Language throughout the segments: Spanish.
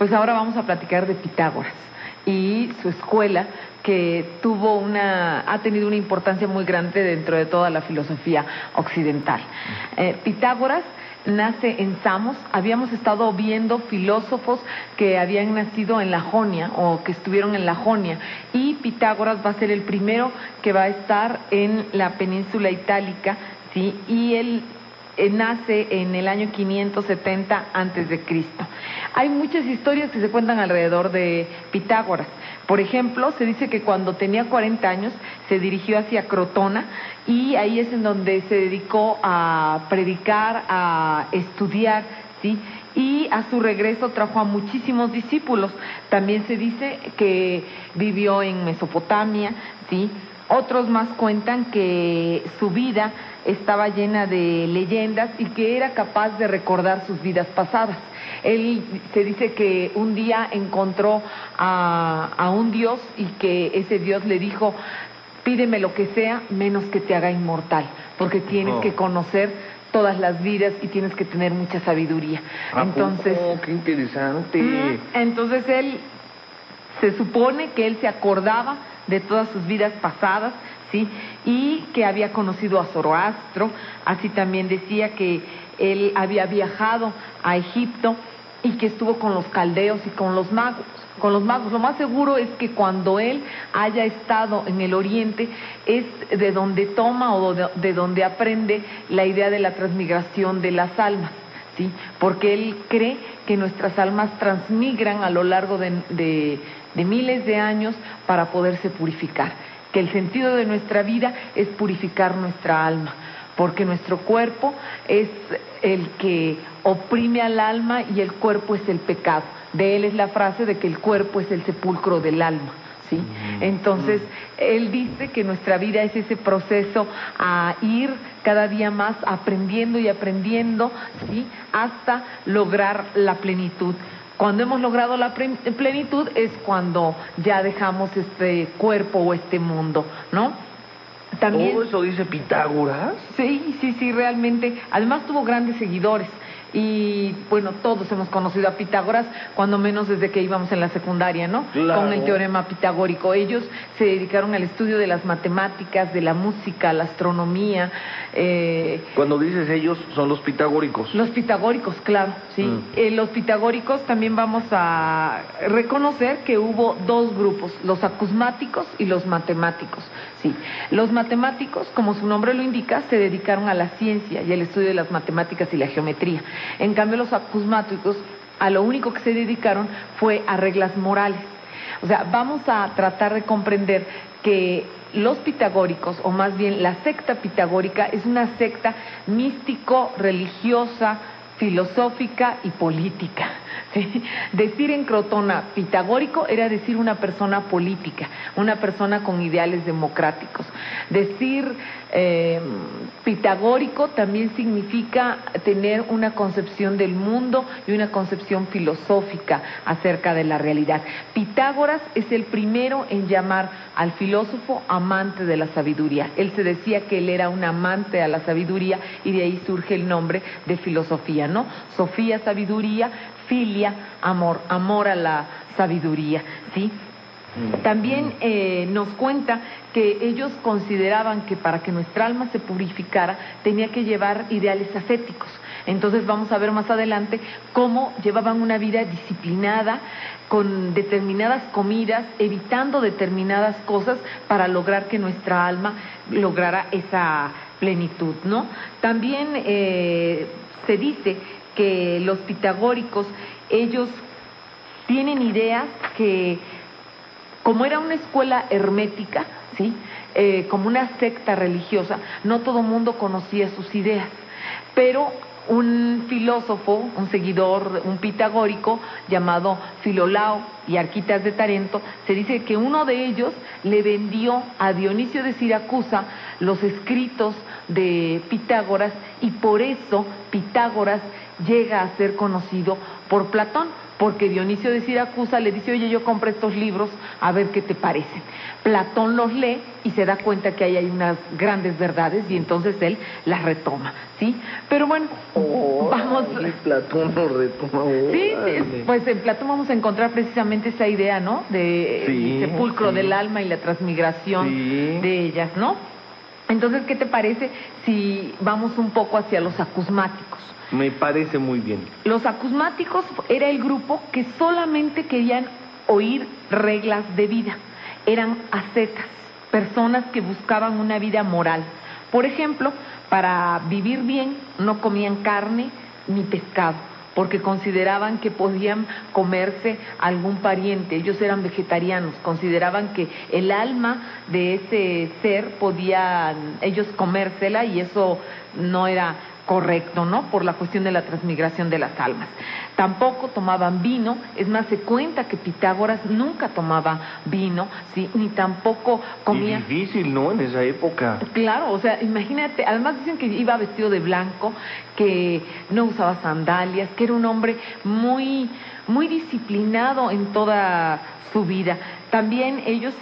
Pues ahora vamos a platicar de Pitágoras y su escuela, que ha tenido una importancia muy grande dentro de toda la filosofía occidental. Pitágoras nace en Samos. Habíamos estado viendo filósofos que habían nacido en la Jonia o que estuvieron en la Jonia, y Pitágoras va a ser el primero que va a estar en la península itálica, ¿sí? Y él nace en el año 570 antes de Cristo. Hay muchas historias que se cuentan alrededor de Pitágoras. Por ejemplo, se dice que cuando tenía 40 años se dirigió hacia Crotona, y ahí es en donde se dedicó a predicar, a estudiar, ¿sí? Y a su regreso trajo a muchísimos discípulos. También se dice que vivió en Mesopotamia, ¿sí? Otros más cuentan que su vida estaba llena de leyendas y que era capaz de recordar sus vidas pasadas. Él se dice que un día encontró a un dios, y que ese dios le dijo: pídeme lo que sea menos que te haga inmortal, porque tienes que conocer todas las vidas y tienes que tener mucha sabiduría. Entonces, qué interesante. Entonces se supone que él se acordaba de todas sus vidas pasadas, ¿sí? Y que había conocido a Zoroastro. Así también decía que él había viajado a Egipto y que estuvo con los caldeos y con los magos. Lo más seguro es que cuando él haya estado en el Oriente es de donde toma o de donde aprende la idea de la transmigración de las almas, ¿sí? Porque él cree que nuestras almas transmigran a lo largo de miles de años para poderse purificar, que el sentido de nuestra vida es purificar nuestra alma, porque nuestro cuerpo es el que oprime al alma y el cuerpo es el pecado. De él es la frase de que el cuerpo es el sepulcro del alma, ¿sí? Entonces, él dice que nuestra vida es ese proceso a ir cada día más aprendiendo y aprendiendo, ¿sí? Hasta lograr la plenitud. Cuando hemos logrado la plenitud es cuando ya dejamos este cuerpo o este mundo, ¿no? También, ¿todo eso dice Pitágoras? Sí, realmente. Además tuvo grandes seguidores. Y bueno, todos hemos conocido a Pitágoras, cuando menos desde que íbamos en la secundaria, ¿no? Claro. Con el teorema pitagórico. Ellos se dedicaron al estudio de las matemáticas, de la música, la astronomía. Cuando dices ellos, son los pitagóricos. Los pitagóricos, claro, sí. Los pitagóricos también vamos a reconocer que hubo dos grupos: los acusmáticos y los matemáticos, sí. Los matemáticos, como su nombre lo indica, se dedicaron a la ciencia y al estudio de las matemáticas y la geometría. En cambio, los acusmáticos a lo único que se dedicaron fue a reglas morales. O sea, vamos a tratar de comprender que los pitagóricos, o más bien la secta pitagórica, es una secta místico-religiosa, filosófica y política, ¿sí? Decir en Crotona pitagórico era decir una persona política, una persona con ideales democráticos. Decir pitagórico también significa tener una concepción del mundo y una concepción filosófica acerca de la realidad. Pitágoras es el primero en llamar al filósofo amante de la sabiduría. Él se decía que él era un amante a la sabiduría, y de ahí surge el nombre de filosofía, ¿no? Sofía, sabiduría; filia, amor, amor a la sabiduría, ¿sí? También nos cuenta que ellos consideraban que para que nuestra alma se purificara tenía que llevar ideales ascéticos. Entonces vamos a ver más adelante cómo llevaban una vida disciplinada, con determinadas comidas, evitando determinadas cosas para lograr que nuestra alma lograra esa plenitud, ¿no? También se dice que los pitagóricos, ellos tienen ideas que, como era una escuela hermética, ¿sí? Como una secta religiosa, no todo mundo conocía sus ideas, pero un filósofo, un seguidor, un pitagórico llamado Filolao y Arquitas de Tarento, se dice que uno de ellos le vendió a Dionisio de Siracusa los escritos de Pitágoras, y por eso Pitágoras llega a ser conocido por Platón, porque Dionisio de Siracusa le dice, oye, yo compré estos libros, a ver qué te parecen. Platón los lee y se da cuenta que ahí hay unas grandes verdades y entonces él las retoma, ¿sí? Pero bueno, vamos... Platón los retoma. Sí, pues en Platón vamos a encontrar precisamente esa idea, ¿no? De el sepulcro del alma y la transmigración de ellas, ¿no? Entonces, ¿qué te parece si vamos un poco hacia los acusmáticos? Me parece muy bien. Los acusmáticos era el grupo que solamente querían oír reglas de vida. Eran ascetas, personas que buscaban una vida moral. Por ejemplo, para vivir bien no comían carne ni pescado, porque consideraban que podían comerse algún pariente. Ellos eran vegetarianos, consideraban que el alma de ese ser podían ellos comérsela y eso no era correcto, ¿no? Por la cuestión de la transmigración de las almas. Tampoco tomaban vino, es más, se cuenta que Pitágoras nunca tomaba vino, ¿sí? Ni tampoco comía... Y difícil, ¿no? En esa época. Claro, o sea, imagínate, además dicen que iba vestido de blanco, que no usaba sandalias, que era un hombre muy disciplinado en toda su vida. También ellos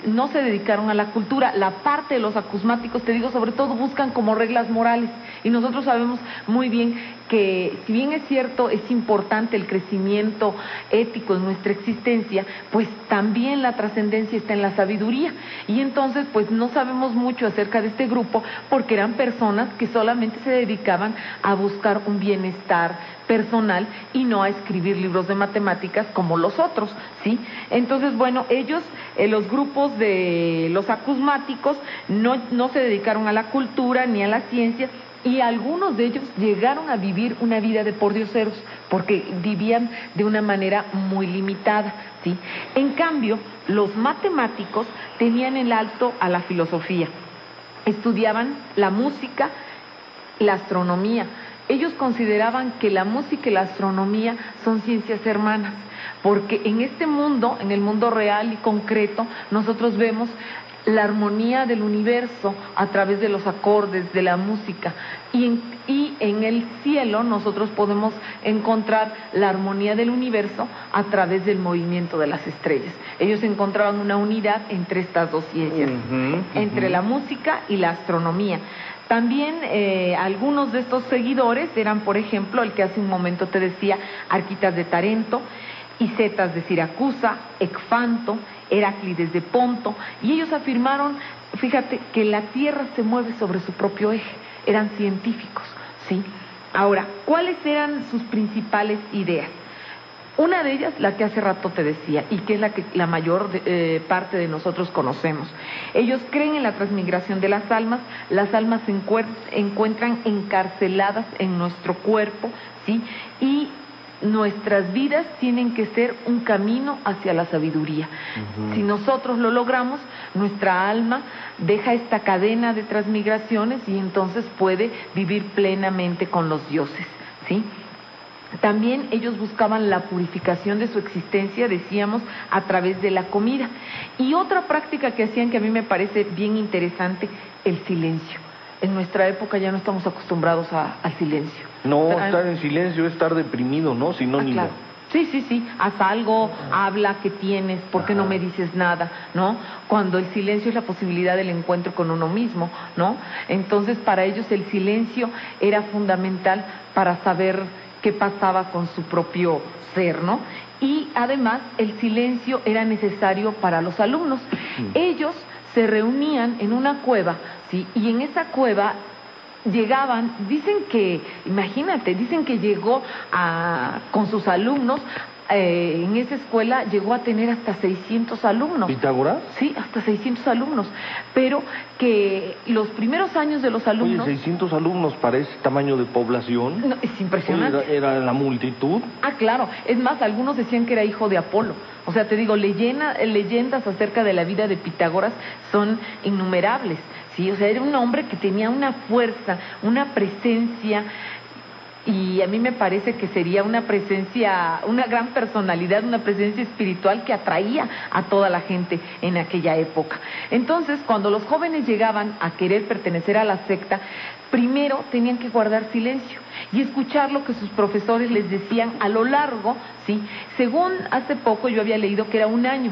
no se dedicaron a la cultura. La parte de los acusmáticos, te digo, sobre todo buscan como reglas morales. Y nosotros sabemos muy bien que, si bien es cierto, es importante el crecimiento ético en nuestra existencia, pues también la trascendencia está en la sabiduría. Y entonces, pues no sabemos mucho acerca de este grupo porque eran personas que solamente se dedicaban a buscar un bienestar personal y no a escribir libros de matemáticas como los otros, ¿sí? Entonces, bueno, ellos, los grupos de los acusmáticos, no se dedicaron a la cultura ni a la ciencia, y algunos de ellos llegaron a vivir una vida de pordioseros, porque vivían de una manera muy limitada, ¿sí? En cambio, los matemáticos tenían en alto a la filosofía, estudiaban la música, la astronomía. Ellos consideraban que la música y la astronomía son ciencias hermanas, porque en este mundo, en el mundo real y concreto, nosotros vemos la armonía del universo a través de los acordes, de la música, y en el cielo nosotros podemos encontrar la armonía del universo a través del movimiento de las estrellas. Ellos encontraban una unidad entre estas dos ciencias, entre la música y la astronomía. También algunos de estos seguidores eran, por ejemplo, el que hace un momento te decía, Arquitas de Tarento, Hicetas de Siracusa, Ecfanto, Heráclides de Ponto, y ellos afirmaron, fíjate, que la Tierra se mueve sobre su propio eje. Eran científicos, ¿sí? Ahora, ¿cuáles eran sus principales ideas? Una de ellas, la que hace rato te decía, y que es la que la mayor parte de nosotros conocemos. Ellos creen en la transmigración de las almas se encuentran encarceladas en nuestro cuerpo, ¿sí? Y nuestras vidas tienen que ser un camino hacia la sabiduría. Si nosotros lo logramos, nuestra alma deja esta cadena de transmigraciones y entonces puede vivir plenamente con los dioses, ¿sí? También ellos buscaban la purificación de su existencia, decíamos, a través de la comida. Y otra práctica que hacían que a mí me parece bien interesante, el silencio. En nuestra época ya no estamos acostumbrados al silencio. No, estar en silencio es estar deprimido, ¿no? Sinónimo. Claro. Sí, haz algo, habla, ¿qué tienes? ¿Por qué no me dices nada? ¿No? Cuando el silencio es la posibilidad del encuentro con uno mismo, ¿no? Entonces, para ellos el silencio era fundamental para saber qué pasaba con su propio ser, ¿no? Y además, el silencio era necesario para los alumnos. Ellos se reunían en una cueva, ¿sí? Y en esa cueva llegaban, dicen que llegó con sus alumnos, en esa escuela llegó a tener hasta 600 alumnos. ¿Pitágoras? Sí, hasta 600 alumnos, pero que los primeros años de los alumnos... Oye, 600 alumnos para ese tamaño de población. No, es impresionante. ¿Era la multitud? Ah, claro, es más, algunos decían que era hijo de Apolo. O sea, te digo, leyendas acerca de la vida de Pitágoras son innumerables, ¿sí? O sea, era un hombre que tenía una fuerza, una presencia Y a mí me parece que sería una presencia, una gran personalidad, una presencia espiritual que atraía a toda la gente en aquella época. Entonces, cuando los jóvenes llegaban a querer pertenecer a la secta, primero tenían que guardar silencio y escuchar lo que sus profesores les decían a lo largo, ¿sí? Según hace poco yo había leído que era un año.